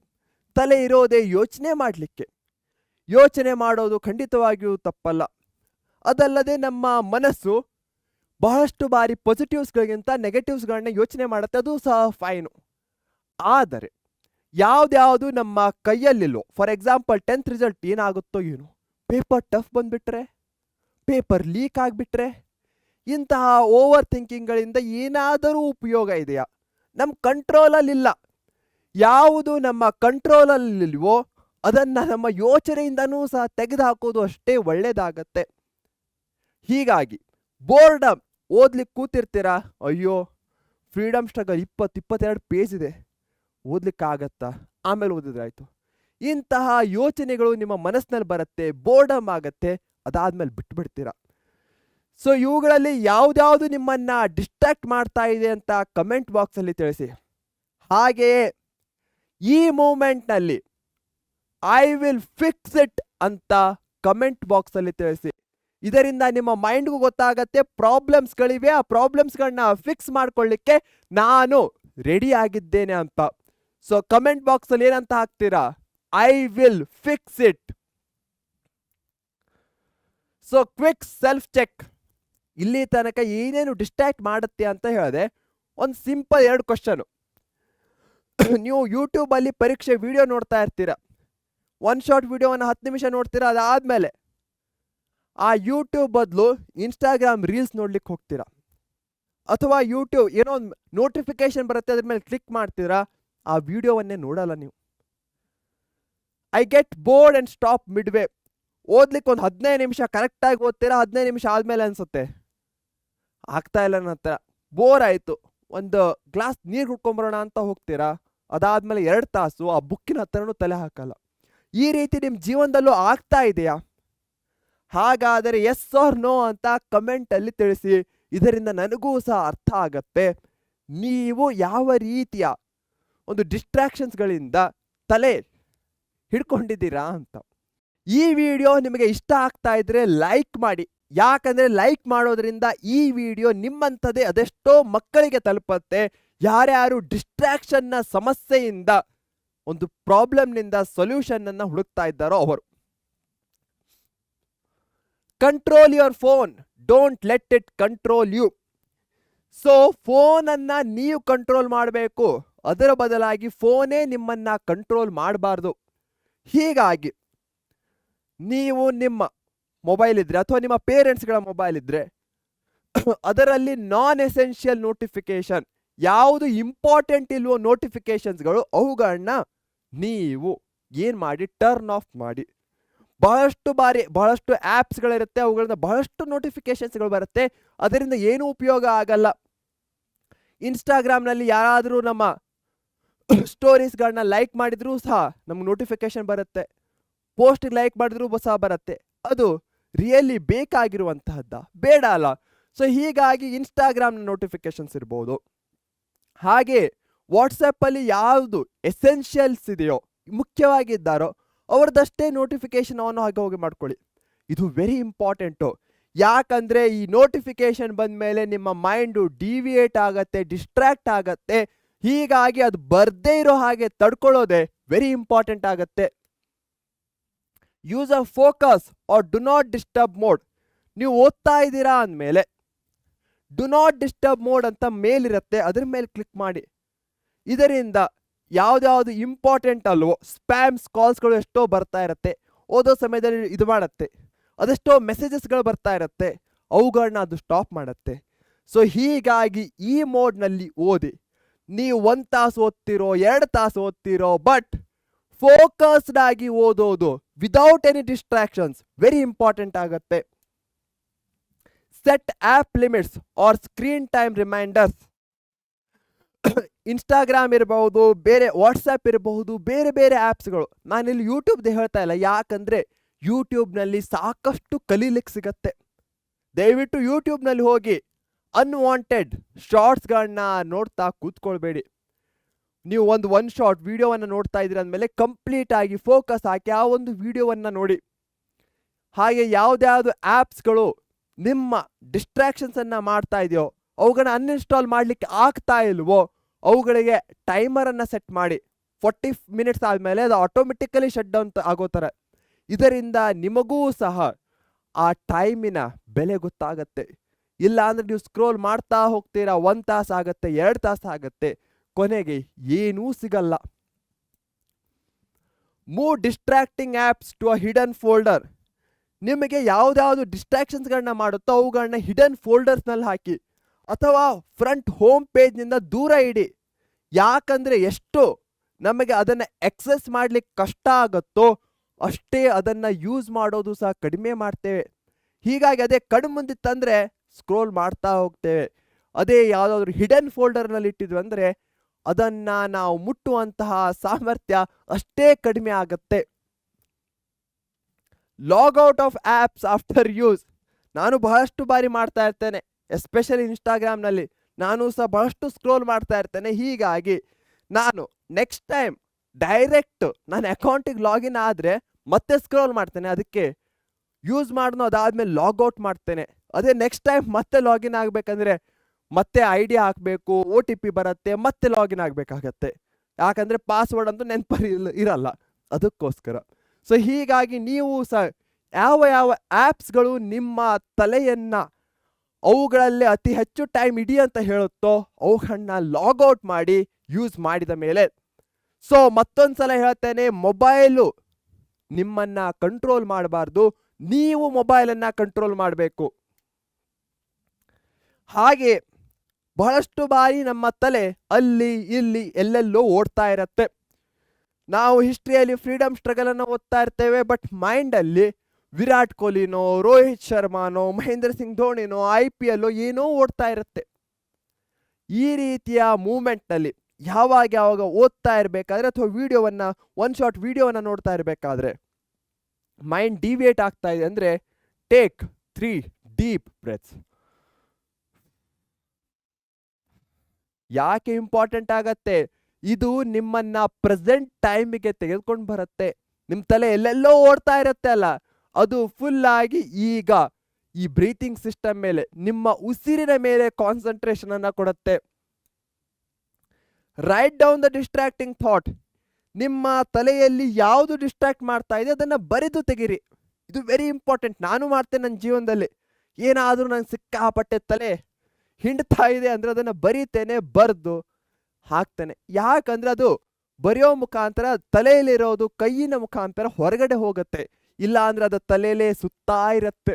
ತಲೆ ಇರೋದೇ ಯೋಚನೆ ಮಾಡಲಿಕ್ಕೆ. ಯೋಚನೆ ಮಾಡೋದು ಖಂಡಿತವಾಗಿಯೂ ತಪ್ಪಲ್ಲ. ಅದಲ್ಲದೆ ನಮ್ಮ ಮನಸ್ಸು ಬಹಳಷ್ಟು ಬಾರಿ ಪಾಸಿಟಿವ್ಸ್ಗಳಿಗಿಂತ ನೆಗೆಟಿವ್ಸ್ಗಳನ್ನ ಯೋಚನೆ ಮಾಡುತ್ತೆ, ಅದು ಸಹ ಫೈನು. ಆದರೆ ಯಾವ್ದ್ಯಾವುದು ನಮ್ಮ ಕೈಯಲ್ಲಿಲ್ಲೋ, ಫಾರ್ ಎಕ್ಸಾಂಪಲ್ 10th ರಿಸಲ್ಟ್ ಏನಾಗುತ್ತೋ ಏನು, ಪೇಪರ್ ಟಫ್ ಬಂದುಬಿಟ್ರೆ, ಪೇಪರ್ ಲೀಕ್ ಆಗಿಬಿಟ್ರೆ, ಇಂತಹ ಓವರ್ ಥಿಂಕಿಂಗ್ಗಳಿಂದ ಏನಾದರೂ ಉಪಯೋಗ ಇದೆಯಾ? ನಮ್ಮ ಕಂಟ್ರೋಲಲ್ಲಿಲ್ಲ. ಯಾವುದು ನಮ್ಮ ಕಂಟ್ರೋಲಲ್ಲಿಲ್ವೋ ಅದನ್ನು ನಮ್ಮ ಯೋಚನೆಯಿಂದನೂ ಸಹ ತೆಗೆದುಹಾಕೋದು ಅಷ್ಟೇ ಒಳ್ಳೆಯದಾಗತ್ತೆ. ಹೀಗಾಗಿ ಬೋರ್ಡಮ್, ಓದ್ಲಿಕ್ಕೆ ಕೂತಿರ್ತೀರಾ, ಅಯ್ಯೋ ಫ್ರೀಡಮ್ ಸ್ಟ್ರಗಲ್ 22 ಪೇಜ್ ಇದೆ, ಓದ್ಲಿಕ್ಕಾಗತ್ತಾ, ಆಮೇಲೆ ಓದಿದ್ರಾಯ್ತು, ಇಂತಹ ಯೋಚನೆಗಳು ನಿಮ್ಮ ಮನಸ್ಸಿನಲ್ಲಿ ಬರುತ್ತೆ, ಬೋರ್ಡಮ್ ಆಗತ್ತೆ, ಅದಾದ್ಮೇಲೆ ಬಿಟ್ಬಿಡ್ತೀರಾ. ಸೊ ಇವುಗಳಲ್ಲಿ ಯಾವ್ದ್ಯಾವುದು ನಿಮ್ಮನ್ನ ಡಿಸ್ಟ್ರಾಕ್ಟ್ ಮಾಡ್ತಾ ಇದೆ ಅಂತ ಕಮೆಂಟ್ ಬಾಕ್ಸಲ್ಲಿ ತಿಳಿಸಿ. ಹಾಗೆಯೇ ಈ ಮೂಮೆಂಟ್ನಲ್ಲಿ ಐ ವಿಲ್ ಫಿಕ್ಸ್ ಇಟ್ ಅಂತ ಕಮೆಂಟ್ ಬಾಕ್ಸಲ್ಲಿ ತಿಳಿಸಿ. ಇದರಿಂದ ನಿಮ್ಮ ಮೈಂಡ್ಗೂ ಗೊತ್ತಾಗತ್ತೆ ಪ್ರಾಬ್ಲಮ್ಸ್ಗಳಿವೆ, ಆ ಪ್ರಾಬ್ಲಮ್ಸ್ಗಳನ್ನ ಫಿಕ್ಸ್ ಮಾಡ್ಕೊಳ್ಳಿಕ್ಕೆ ನಾನು ರೆಡಿ ಆಗಿದ್ದೇನೆ ಅಂತ. ಸೊ ಕಮೆಂಟ್ ಬಾಕ್ಸಲ್ಲಿ ಏನಂತ ಹಾಕ್ತೀರಾ? I will fix it. So quick self check. ಇಲ್ಲಿ ತನಕ ಏನೇನು ಡಿಸ್ಟ್ರಾಕ್ಟ್ ಮಾಡುತ್ತೆ ಅಂತ ಹೇಳಿದೆ. ಒಂದು ಸಿಂಪಲ್ 2 ಕ್ವಶನು. ನೀವು ಯೂಟ್ಯೂಬಲ್ಲಿ ಪರೀಕ್ಷೆ ವಿಡಿಯೋ ನೋಡ್ತಾ ಇರ್ತೀರ, 1 ಶಾರ್ಟ್ ವಿಡಿಯೋವನ್ನು 10 ನಿಮಿಷ ನೋಡ್ತೀರಾ. ಅದಾದಮೇಲೆ ಆ ಯೂಟ್ಯೂಬ್ ಬದಲು ಇನ್ಸ್ಟಾಗ್ರಾಮ್ ರೀಲ್ಸ್ ನೋಡ್ಲಿಕ್ಕೆ ಹೋಗ್ತೀರಾ, ಅಥವಾ ಯೂಟ್ಯೂಬ್ ಏನೋ ಒಂದು ನೋಟಿಫಿಕೇಶನ್ ಬರುತ್ತೆ, ಅದ್ರ ಮೇಲೆ ಕ್ಲಿಕ್ ಮಾಡ್ತೀರಾ, ಆ ವಿಡಿಯೋವನ್ನೇ ನೋಡಲ್ಲ ನೀವು. I get bored and stop midway. ಓದ್ಲಿಕ್ಕೆ ಒಂದು 15 ನಿಮಿಷ ಕರೆಕ್ಟಾಗಿ ಓದ್ತೀರಾ, 15 ನಿಮಿಷ ಆದಮೇಲೆ ಅನಿಸುತ್ತೆ ಆಗ್ತಾ ಇಲ್ಲ ನನ್ನ ಹತ್ರ, ಬೋರ್ ಆಯಿತು, ಒಂದು ಗ್ಲಾಸ್ ನೀರು ಕುಡ್ಕೊಂಬರೋಣ ಅಂತ ಹೋಗ್ತೀರಾ. ಅದಾದಮೇಲೆ 2 ತಾಸು ಆ ಬುಕ್ಕಿನ ಹತ್ರನೂ ತಲೆ ಹಾಕಲ್ಲ. ಈ ರೀತಿ ನಿಮ್ಮ ಜೀವನದಲ್ಲೂ ಆಗ್ತಾ ಇದೆಯಾ? ಹಾಗಾದರೆ ಎಸ್ ಆರ್ ನೋ ಅಂತ ಕಮೆಂಟಲ್ಲಿ ತಿಳಿಸಿ. ಇದರಿಂದ ನನಗೂ ಸಹ ಅರ್ಥ ಆಗತ್ತೆ ನೀವು ಯಾವ ರೀತಿಯ ಒಂದು ಡಿಸ್ಟ್ರಾಕ್ಷನ್ಸ್ಗಳಿಂದ ತಲೆ ಹಿಡ್ಕೊಂಡಿದ್ದೀರಾ ಅಂತ. ಈ ವಿಡಿಯೋ ನಿಮಗೆ ಇಷ್ಟ ಆಗ್ತಾ ಇದ್ರೆ ಲೈಕ್ ಮಾಡಿ. ಯಾಕಂದರೆ ಲೈಕ್ ಮಾಡೋದ್ರಿಂದ ಈ ವಿಡಿಯೋ ನಿಮ್ಮಂಥದ್ದೇ ಅದೆಷ್ಟೋ ಮಕ್ಕಳಿಗೆ ತಲುಪತ್ತೆ. ಯಾರ್ಯಾರು ಡಿಸ್ಟ್ರಾಕ್ಷನ್ನ ಸಮಸ್ಯೆಯಿಂದ ಒಂದು ಪ್ರಾಬ್ಲಮ್ನಿಂದ ಸೊಲ್ಯೂಷನನ್ನು ಹುಡುಕ್ತಾ ಇದ್ದಾರೋ ಅವರು. Control your phone, don't let it control you. So ಫೋನನ್ನು ನೀವು ಕಂಟ್ರೋಲ್ ಮಾಡಬೇಕು, ಅದರ ಬದಲಾಗಿ ಫೋನೇ ನಿಮ್ಮನ್ನು ಕಂಟ್ರೋಲ್ ಮಾಡಬಾರ್ದು. ಹೀಗಾಗಿ ನೀವು ನಿಮ್ಮ ಮೊಬೈಲ್ ಇದ್ದರೆ ಅಥವಾ ನಿಮ್ಮ ಪೇರೆಂಟ್ಸ್ಗಳ ಮೊಬೈಲ್ ಇದ್ದರೆ ಅದರಲ್ಲಿ ನಾನ್ ಎಸೆನ್ಷಿಯಲ್ ನೋಟಿಫಿಕೇಶನ್, ಯಾವುದು ಇಂಪಾರ್ಟೆಂಟ್ ಇಲ್ವೋ ನೋಟಿಫಿಕೇಶನ್ಸ್ಗಳು, ಅವುಗಳನ್ನ ನೀವು ಏನು ಮಾಡಿ ಟರ್ನ್ ಆಫ್ ಮಾಡಿ. ಬಹಳಷ್ಟು ಆ್ಯಪ್ಸ್ಗಳಿರುತ್ತೆ, ಅವುಗಳಿಂದ ಬಹಳಷ್ಟು ನೋಟಿಫಿಕೇಶನ್ಸ್ಗಳು ಬರುತ್ತೆ, ಅದರಿಂದ ಏನೂ ಉಪಯೋಗ ಆಗಲ್ಲ. ಇನ್ಸ್ಟಾಗ್ರಾಮ್ನಲ್ಲಿ ಯಾರಾದರೂ ನಮ್ಮ ಸ್ಟೋರೀಸ್ಗಳನ್ನ ಲೈಕ್ ಮಾಡಿದ್ರೂ ಸಹ ನಮ್ಗೆ ನೋಟಿಫಿಕೇಶನ್ ಬರುತ್ತೆ, ಪೋಸ್ಟಿಗೆ ಲೈಕ್ ಮಾಡಿದ್ರೂ ಸಹ ಬರುತ್ತೆ. ಅದು ರಿಯಲಿ ಬೇಕಾಗಿರುವಂತಹದ್ದ? ಬೇಡ ಅಲ್ಲ. ಸೊ ಹೀಗಾಗಿ ಇನ್ಸ್ಟಾಗ್ರಾಮ್ನ ನೋಟಿಫಿಕೇಶನ್ಸ್ ಇರ್ಬೋದು, ಹಾಗೆ ವಾಟ್ಸಪ್ಪಲ್ಲಿ ಯಾವುದು ಎಸೆನ್ಷಿಯಲ್ಸ್ ಇದೆಯೋ, ಮುಖ್ಯವಾಗಿದ್ದಾರೋ ಅವ್ರದ್ದಷ್ಟೇ ನೋಟಿಫಿಕೇಶನ್ ಅವನು ಹೋಗಿ ಮಾಡ್ಕೊಳ್ಳಿ. ಇದು ವೆರಿ ಇಂಪಾರ್ಟೆಂಟು. ಯಾಕಂದರೆ ಈ ನೋಟಿಫಿಕೇಶನ್ ಬಂದ ಮೇಲೆ ನಿಮ್ಮ ಮೈಂಡು ಡಿವಿಯೇಟ್ ಆಗತ್ತೆ, ಡಿಸ್ಟ್ರಾಕ್ಟ್ ಆಗತ್ತೆ. ಹೀಗಾಗಿ ಅದು ಬರ್ದೇ ಇರೋ ಹಾಗೆ ತಡ್ಕೊಳ್ಳೋದೆ ವೆರಿ ಇಂಪಾರ್ಟೆಂಟ್ ಆಗತ್ತೆ. Use a focus or do not disturb mode. ನೀವು ಓದ್ತಾ ಇದ್ದೀರಾ ಅಂದಮೇಲೆ ಡು ನಾಟ್ ಡಿಸ್ಟರ್ಬ್ ಮೋಡ್ ಅಂತ ಮೇಲಿರುತ್ತೆ, ಅದ್ರ ಮೇಲೆ ಕ್ಲಿಕ್ ಮಾಡಿ. ಇದರಿಂದ ಯಾವುದ್ಯಾವುದು ಇಂಪಾರ್ಟೆಂಟ್ ಅಲ್ವೋ ಸ್ಪ್ಯಾಮ್ಸ್ ಕಾಲ್ಸ್ಗಳು ಎಷ್ಟೋ ಬರ್ತಾ ಇರುತ್ತೆ, ಓದೋ ಸಮಯದಲ್ಲಿ ಇದು ಮಾಡುತ್ತೆ, ಅದೆಷ್ಟೋ ಮೆಸೇಜಸ್ಗಳು ಬರ್ತಾ ಇರುತ್ತೆ, ಅವುಗಳನ್ನ ಅದು ಸ್ಟಾಪ್ ಮಾಡುತ್ತೆ. ಸೊ ಹೀಗಾಗಿ ಈ ಮೋಡ್ನಲ್ಲಿ ಓದಿ. ನೀವು 1 ತಾಸು ಓದ್ತಿರೋ 2 ತಾಸು ಓದ್ತಿರೋ, ಬಟ್ ಫೋಕಸ್ಡ್ ಆಗಿ ಓದೋದು without any distractions very important ಆಗುತ್ತೆ. Set app limits or screen time reminders. Instagram ಇರಬಹುದು, ಬೇರೆ ವಾಟ್ಸಪ್ ಇರಬಹುದು, ಬೇರೆ ಬೇರೆ ಆ್ಯಪ್ಸ್ಗಳು. ನಾನಿಲ್ಲಿ ಯೂಟ್ಯೂಬ್ದು ಹೇಳ್ತಾ ಇಲ್ಲ, ಯಾಕಂದರೆ ಯೂಟ್ಯೂಬ್ನಲ್ಲಿ ಸಾಕಷ್ಟು ಕಲೀಲಿಕ್ಕೆ ಸಿಗತ್ತೆ. ದಯವಿಟ್ಟು ಯೂಟ್ಯೂಬ್ನಲ್ಲಿ ಹೋಗಿ ಅನ್ವಾಂಟೆಡ್ ಶಾರ್ಟ್ಸ್ಗಳನ್ನ ನೋಡ್ತಾ ಕೂತ್ಕೊಳ್ಬೇಡಿ. ನೀವು ಒನ್ ಶಾರ್ಟ್ ವಿಡಿಯೋವನ್ನು ನೋಡ್ತಾ ಇದ್ದೀರ ಅಂದಮೇಲೆ ಕಂಪ್ಲೀಟ್ ಆಗಿ ಫೋಕಸ್ ಹಾಕಿ ಆ ಒಂದು ವಿಡಿಯೋವನ್ನು ನೋಡಿ. ಹಾಗೆ ಯಾವುದ್ಯಾವುದು ಆ್ಯಪ್ಸ್ಗಳು ನಿಮ್ಮ ಡಿಸ್ಟ್ರಾಕ್ಷನ್ಸನ್ನು ಮಾಡ್ತಾ ಇದೆಯೋ ಅವುಗಳನ್ನ ಅನ್ಇನ್ಸ್ಟಾಲ್ ಮಾಡಲಿಕ್ಕೆ ಆಗ್ತಾ ಇಲ್ವೋ ಅವುಗಳಿಗೆ ಟೈಮರನ್ನು ಸೆಟ್ ಮಾಡಿ. 40 ಮಿನಿಟ್ಸ್ ಆದಮೇಲೆ ಅದು ಆಟೋಮೆಟಿಕಲಿ ಶಟ್ ಡೌನ್ ಆಗೋ ಥರ. ಇದರಿಂದ ನಿಮಗೂ ಸಹ ಆ ಟೈಮಿನ ಬೆಲೆ ಗೊತ್ತಾಗತ್ತೆ. ಇಲ್ಲ ಅಂದರೆ ನೀವು ಸ್ಕ್ರೋಲ್ ಮಾಡ್ತಾ ಹೋಗ್ತೀರಾ, 1 ತಾಸು ಆಗುತ್ತೆ, 2 ತಾಸು ಆಗುತ್ತೆ, ಕೊನೆಗೆ ಏನೂ ಸಿಗಲ್ಲ. Move distracting apps to a hidden folder. ನಿಮಗೆ ಯಾವುದ್ಯಾವುದು ಡಿಸ್ಟ್ರಾಕ್ಷನ್ಸ್ಗಳನ್ನ ಮಾಡುತ್ತೋ ಅವುಗಳನ್ನ ಹಿಡನ್ ಫೋಲ್ಡರ್ಸ್ನಲ್ಲಿ ಹಾಕಿ, ಅಥವಾ ಫ್ರಂಟ್ ಹೋಮ್ ಪೇಜ್ನಿಂದ ದೂರ ಇಡಿ. ಯಾಕಂದರೆ ಎಷ್ಟು ನಮಗೆ ಅದನ್ನು ಎಕ್ಸೆಸ್ ಮಾಡಲಿಕ್ಕೆ ಕಷ್ಟ ಆಗುತ್ತೋ ಅಷ್ಟೇ ಅದನ್ನು ಯೂಸ್ ಮಾಡೋದು ಸಹ ಕಡಿಮೆ ಮಾಡ್ತೇವೆ. ಹೀಗಾಗಿ ಅದೇ ಕಣ್ಮುಂದೆ ತಂದರೆ ಸ್ಕ್ರೋಲ್ ಮಾಡ್ತಾ ಹೋಗ್ತೇವೆ. ಅದೇ ಯಾವುದಾದ್ರೂ ಹಿಡನ್ ಫೋಲ್ಡರ್ನಲ್ಲಿ ಇಟ್ಟಿದ್ವಿ ಅಂದರೆ ಅದನ್ನು ನಾವು ಮುಟ್ಟುವಂತಹ ಸಾಮರ್ಥ್ಯ ಅಷ್ಟೇ ಕಡಿಮೆ ಆಗುತ್ತೆ. Log out of apps after use. ನಾನು ಬಹಳಷ್ಟು ಬಾರಿ ಮಾಡ್ತಾ ಇರ್ತೇನೆ, ಎಸ್ಪೆಷಲಿ ಇನ್ಸ್ಟಾಗ್ರಾಮ್ನಲ್ಲಿ ನಾನು ಸಹ ಬಹಳಷ್ಟು ಸ್ಕ್ರೋಲ್ ಮಾಡ್ತಾ ಇರ್ತೇನೆ. ಹೀಗಾಗಿ ನಾನು ನೆಕ್ಸ್ಟ್ ಟೈಮ್ ಡೈರೆಕ್ಟ್ ನನ್ನ ಅಕೌಂಟಿಗೆ ಲಾಗಿನ್ ಆದರೆ ಮತ್ತೆ ಸ್ಕ್ರೋಲ್ ಮಾಡ್ತೇನೆ, ಅದಕ್ಕೆ ಯೂಸ್ ಮಾಡೋದು ಅದಾದಮೇಲೆ ಲಾಗೌಟ್ ಮಾಡ್ತೇನೆ. ಅದೇ ನೆಕ್ಸ್ಟ್ ಟೈಮ್ ಮತ್ತೆ ಲಾಗಿನ್ ಆಗಬೇಕಂದ್ರೆ ಮತ್ತೆ ಐಡಿ ಹಾಕಬೇಕು, OTP ಬರುತ್ತೆ, ಮತ್ತೆ ಲಾಗಿನ್ ಆಗಬೇಕಾಗತ್ತೆ. ಯಾಕಂದರೆ ಪಾಸ್ವರ್ಡ್ ಅಂತೂ ನೆನಪಲ್ಲಿ ಇರಲ್ಲ, ಅದಕ್ಕೋಸ್ಕರ. ಸೊ ಹೀಗಾಗಿ ನೀವು ಸಹ ಯಾವ ಯಾವ ಆ್ಯಪ್ಸ್ಗಳು ನಿಮ್ಮ ತಲೆಯನ್ನ ಅವುಗಳಲ್ಲೇ ಅತಿ ಹೆಚ್ಚು ಟೈಮ್ ಇಡಿ ಅಂತ ಹೇಳುತ್ತೋ ಅವುಗಳನ್ನ ಲಾಗೌಟ್ ಮಾಡಿ ಯೂಸ್ ಮಾಡಿದ ಮೇಲೆ. ಸೊ ಮತ್ತೊಂದ್ಸಲ ಹೇಳ್ತೇನೆ, ಮೊಬೈಲು ನಿಮ್ಮನ್ನ ಕಂಟ್ರೋಲ್ ಮಾಡಬಾರ್ದು, ನೀವು ಮೊಬೈಲನ್ನು ಕಂಟ್ರೋಲ್ ಮಾಡಬೇಕು. ಹಾಗೆ ಬಹಳಷ್ಟು ಬಾರಿ ನಮ್ಮ ತಲೆ ಅಲ್ಲಿ ಇಲ್ಲಿ ಎಲ್ಲೆಲ್ಲೋ ಓಡ್ತಾ ಇರತ್ತೆ. ನಾವು ಹಿಸ್ಟ್ರಿಯಲ್ಲಿ ಫ್ರೀಡಮ್ ಸ್ಟ್ರಗಲ್ ಅನ್ನು ಓದ್ತಾ ಇರ್ತೇವೆ, ಬಟ್ ಮೈಂಡಲ್ಲಿ ವಿರಾಟ್ ಕೊಹ್ಲಿನೋ, ರೋಹಿತ್ ಶರ್ಮಾನೋ, ಮಹೇಂದ್ರ ಸಿಂಗ್ ಧೋನಿನೋ, IPL ಏನೋ ಓಡ್ತಾ ಇರುತ್ತೆ. ಈ ರೀತಿಯ ಮೂಮೆಂಟ್ನಲ್ಲಿ ಯಾವಾಗ ಓದ್ತಾ ಇರಬೇಕಾದ್ರೆ ಅಥವಾ ವಿಡಿಯೋವನ್ನು ಒನ್ ಶಾಟ್ ವಿಡಿಯೋವನ್ನು ನೋಡ್ತಾ ಇರಬೇಕಾದ್ರೆ ಮೈಂಡ್ ಡಿವಿಯೇಟ್ ಆಗ್ತಾ ಇದೆ ಅಂದರೆ ಟೇಕ್ 3 ಡೀಪ್ ಬ್ರೆತ್ಸ್. ಯಾಕೆ ಇಂಪಾರ್ಟೆಂಟ್ ಆಗತ್ತೆ? ಇದು ನಿಮ್ಮನ್ನ ಪ್ರೆಸೆಂಟ್ ಟೈಮಿಗೆ ತೆಗೆದುಕೊಂಡು ಬರುತ್ತೆ. ನಿಮ್ಮ ತಲೆ ಎಲ್ಲೆಲ್ಲೋ ಓಡ್ತಾ ಇರುತ್ತೆ ಅಲ್ಲ, ಅದು ಫುಲ್ ಆಗಿ ಈಗ ಈ ಬ್ರೀತಿಂಗ್ ಸಿಸ್ಟಮ್ ಮೇಲೆ, ನಿಮ್ಮ ಉಸಿರಿನ ಮೇಲೆ ಕಾನ್ಸಂಟ್ರೇಷನ್ ಅನ್ನ ಕೊಡುತ್ತೆ. Write down the distracting thought. ನಿಮ್ಮ ತಲೆಯಲ್ಲಿ ಯಾವುದು ಡಿಸ್ಟ್ರಾಕ್ಟ್ ಮಾಡ್ತಾ ಇದೆ ಅದನ್ನ ಬರೆದು ತೆಗೀರಿ. ಇದು ವೆರಿ ಇಂಪಾರ್ಟೆಂಟ್. ನಾನು ಮಾಡ್ತೇನೆ ನನ್ನ ಜೀವನದಲ್ಲಿ. ಏನಾದರೂ ನಂಗೆ ಸಿಕ್ಕಾಪಟ್ಟೆ ತಲೆ ಹಿಂಡ್ತಾ ಇದೆ ಅಂದ್ರೆ ಅದನ್ನ ಬರೀತೇನೆ, ಬರೆದು ಹಾಕ್ತೇನೆ. ಯಾಕಂದ್ರೆ ಅದು ಬರೆಯೋ ಮುಖಾಂತರ ತಲೆಯಲ್ಲಿರೋದು ಕೈಯಿನ ಮುಖಾಂತರ ಹೊರಗಡೆ ಹೋಗುತ್ತೆ, ಇಲ್ಲ ಅಂದ್ರೆ ಅದು ತಲೆಯಲ್ಲೇ ಸುತ್ತಾ ಇರುತ್ತೆ.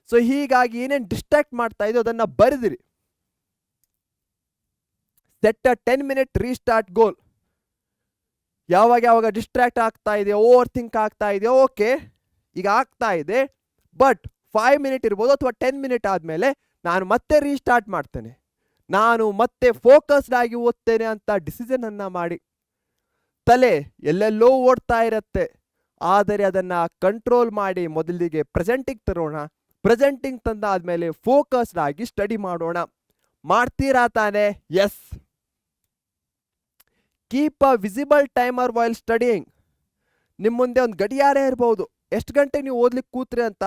ಸೊ ಹೀಗಾಗಿ ಏನೇನು ಡಿಸ್ಟ್ರಾಕ್ಟ್ ಮಾಡ್ತಾ ಇದೆಯೋ ಅದನ್ನ ಬರೆದಿರಿ. ಸೆಟ್ ಅ 10-minute ರೀಸ್ಟಾರ್ಟ್ ಗೋಲ್. ಯಾವಾಗ ಡಿಸ್ಟ್ರಾಕ್ಟ್ ಆಗ್ತಾ ಇದೆ, ಓವರ್ ಥಿಂಕ್ ಆಗ್ತಾ ಇದೆ, ಓಕೆ ಈಗ ಆಗ್ತಾ ಇದೆ, ಬಟ್ 5 minutes ಇರ್ಬೋದು ಅಥವಾ 10 minutes ಆದಮೇಲೆ ನಾನು ಮತ್ತೆ ರೀಸ್ಟಾರ್ಟ್ ಮಾಡ್ತೇನೆ, ನಾನು ಮತ್ತೆ ಫೋಕಸ್ಡ್ ಆಗಿ ಓದ್ತೇನೆ ಅಂತ ಡಿಸಿಷನ್ ಅನ್ನ ಮಾಡಿ. ತಲೆ ಎಲ್ಲೆಲ್ಲೋ ಓಡ್ತಾ ಇರತ್ತೆ, ಆದರೆ ಅದನ್ನ ಕಂಟ್ರೋಲ್ ಮಾಡಿ ಮೊದಲಿಗೆ ಪ್ರೆಸೆಂಟಿಗೆ ತರೋಣ. ಪ್ರೆಸೆಂಟಿಂಗ್ ತಂದಾದ್ಮೇಲೆ ಫೋಕಸ್ಡ್ ಆಗಿ ಸ್ಟಡಿ ಮಾಡೋಣ. ಮಾಡ್ತೀರಾ ತಾನೆ? Yes. Keep a visible timer while studying. ನಿಮ್ಮ ಮುಂದೆ ಒಂದು ಗಡಿಯಾರ ಇರ್ಬೋದು, ಎಷ್ಟು ಗಂಟೆ ನೀವು ಓದ್ಲಿಕ್ಕೆ ಕೂತ್ರಿ ಅಂತ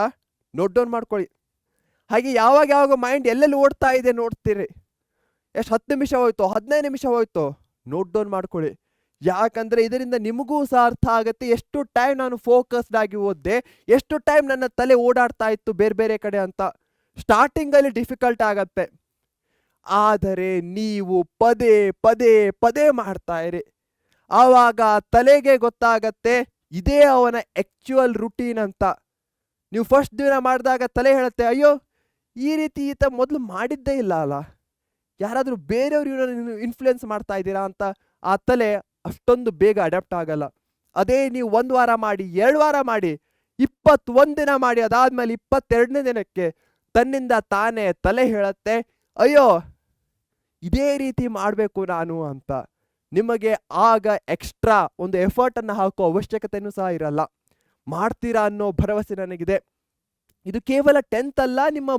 ನೋಟ್ ಡೌನ್ ಮಾಡ್ಕೊಳ್ಳಿ. ಹಾಗೆ ಯಾವಾಗ ಮೈಂಡ್ ಎಲ್ಲೆಲ್ಲಿ ಓಡ್ತಾ ಇದೆ ನೋಡ್ತೀರಿ, ಎಷ್ಟು 10 ನಿಮಿಷ ಹೋಯ್ತು, 15 ನಿಮಿಷ ಹೋಯ್ತು, ನೋಟ್ ಡೌನ್ ಮಾಡ್ಕೊಳ್ಳಿ. ಯಾಕಂದ್ರೆ ಇದರಿಂದ ನಿಮಗೂ ಸಹ ಅರ್ಥ ಆಗುತ್ತೆ ಎಷ್ಟು ಟೈಮ್ ನಾನು ಫೋಕಸ್ಡ್ ಆಗಿ ಓದ್ದೆ, ಎಷ್ಟು ಟೈಮ್ ನನ್ನ ತಲೆ ಓಡಾಡ್ತಾ ಇತ್ತು ಬೇರೆ ಬೇರೆ ಕಡೆ ಅಂತ. ಸ್ಟಾರ್ಟಿಂಗಲ್ಲಿ ಡಿಫಿಕಲ್ಟ್ ಆಗತ್ತೆ, ಆದರೆ ನೀವು ಪದೇ ಪದೇ ಪದೇ ಮಾಡ್ತಾ ಇರಿ. ಆವಾಗ ತಲೆಗೆ ಗೊತ್ತಾಗತ್ತೆ ಇದೇ ಅವನ ಆಕ್ಚುಯಲ್ ರುಟೀನ್ ಅಂತ. ನೀವು ಫಸ್ಟ್ ದಿನ ಮಾಡಿದಾಗ ತಲೆ ಹೇಳುತ್ತೆ, ಅಯ್ಯೋ ಈ ರೀತಿ ಈತ ಮೊದಲು ಮಾಡಿದ್ದೇ ಇಲ್ಲ ಅಲ್ಲ, ಯಾರಾದರೂ ಬೇರೆಯವ್ರು ಇವನನ್ನು ಇನ್ಫ್ಲುಯೆನ್ಸ್ ಮಾಡ್ತಾ ಇದ್ದೀರಾ ಅಂತ ಆ ತಲೆ ಅಷ್ಟೊಂದು ಬೇಗ ಅಡಾಪ್ಟ್ ಆಗಲ್ಲ. ಅದೇ ನೀವು 1 ವಾರ ಮಾಡಿ, 2 ವಾರ ಮಾಡಿ, 21 ದಿನ ಮಾಡಿ, ಅದಾದ್ಮೇಲೆ 22ನೇ ದಿನಕ್ಕೆ ತನ್ನಿಂದ ತಾನೇ ತಲೆ ಹೇಳುತ್ತೆ, ಅಯ್ಯೋ ಇದೇ ರೀತಿ ಮಾಡಬೇಕು ನಾನು ಅಂತ. ನಿಮಗೆ ಆಗ ಎಕ್ಸ್ಟ್ರಾ ಒಂದು ಎಫರ್ಟನ್ನು ಹಾಕೋ ಅವಶ್ಯಕತೆಯೂ ಸಹ ಇರಲ್ಲ. ಮಾಡ್ತೀರಾ ಅನ್ನೋ ಭರವಸೆ ನನಗಿದೆ. ಇದು ಕೇವಲ 10th ಅಲ್ಲ, ನಿಮ್ಮ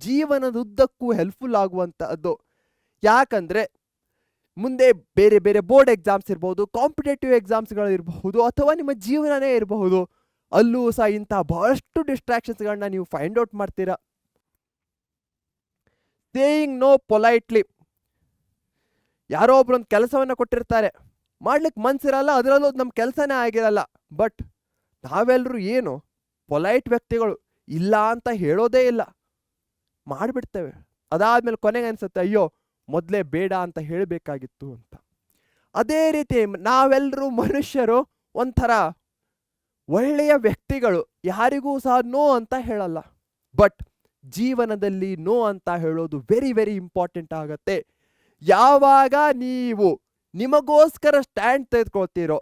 ಜೀವನದುದ್ದಕ್ಕೂ ಹೆಲ್ಪ್ಫುಲ್ ಆಗುವಂಥದ್ದು. ಯಾಕಂದರೆ ಮುಂದೆ ಬೇರೆ ಬೇರೆ ಬೋರ್ಡ್ ಎಕ್ಸಾಮ್ಸ್ ಇರ್ಬೋದು, ಕಾಂಪಿಟೇಟಿವ್ ಎಕ್ಸಾಮ್ಸ್ಗಳು ಇರಬಹುದು, ಅಥವಾ ನಿಮ್ಮ ಜೀವನನೇ ಇರಬಹುದು, ಅಲ್ಲೂ ಸಹ ಇಂಥ ಬಹಳಷ್ಟು ಡಿಸ್ಟ್ರಾಕ್ಷನ್ಸ್ಗಳನ್ನ ನೀವು ಫೈಂಡ್ ಔಟ್ ಮಾಡ್ತೀರಾ. Saying no politely. ಯಾರೋ ಒಬ್ರೊಂದು ಕೆಲಸವನ್ನು ಕೊಟ್ಟಿರ್ತಾರೆ, ಮಾಡ್ಲಿಕ್ಕೆ ಮನ್ಸಿರಲ್ಲ, ಅದರಲ್ಲೂ ನಮ್ಮ ಕೆಲಸನೇ ಆಗಿರಲ್ಲ, ಬಟ್ ನಾವೆಲ್ಲರೂ ಏನು ಪೊಲೈಟ್ ವ್ಯಕ್ತಿಗಳು, ಇಲ್ಲ ಅಂತ ಹೇಳೋದೇ ಇಲ್ಲ, ಮಾಡಿಬಿಡ್ತೇವೆ. ಅದಾದ್ಮೇಲೆ ಕೊನೆಗೆ ಅನ್ಸುತ್ತೆ, ಅಯ್ಯೋ ಮೊದಲೇ ಬೇಡ ಅಂತ ಹೇಳಬೇಕಾಗಿತ್ತು ಅಂತ. ಅದೇ ರೀತಿ ನಾವೆಲ್ಲರೂ ಮನುಷ್ಯರು ಒಂಥರ ಒಳ್ಳೆಯ ವ್ಯಕ್ತಿಗಳು, ಯಾರಿಗೂ ಸಹ ನೋ ಅಂತ ಹೇಳಲ್ಲ, ಬಟ್ ಜೀವನದಲ್ಲಿ ನೋ ಅಂತ ಹೇಳೋದು ವೆರಿ ವೆರಿ ಇಂಪಾರ್ಟೆಂಟ್ ಆಗತ್ತೆ. ಯಾವಾಗ ನೀವು ನಿಮಗೋಸ್ಕರ ಸ್ಟ್ಯಾಂಡ್ ತೆಗೆದುಕೊಳ್ತೀರೋ,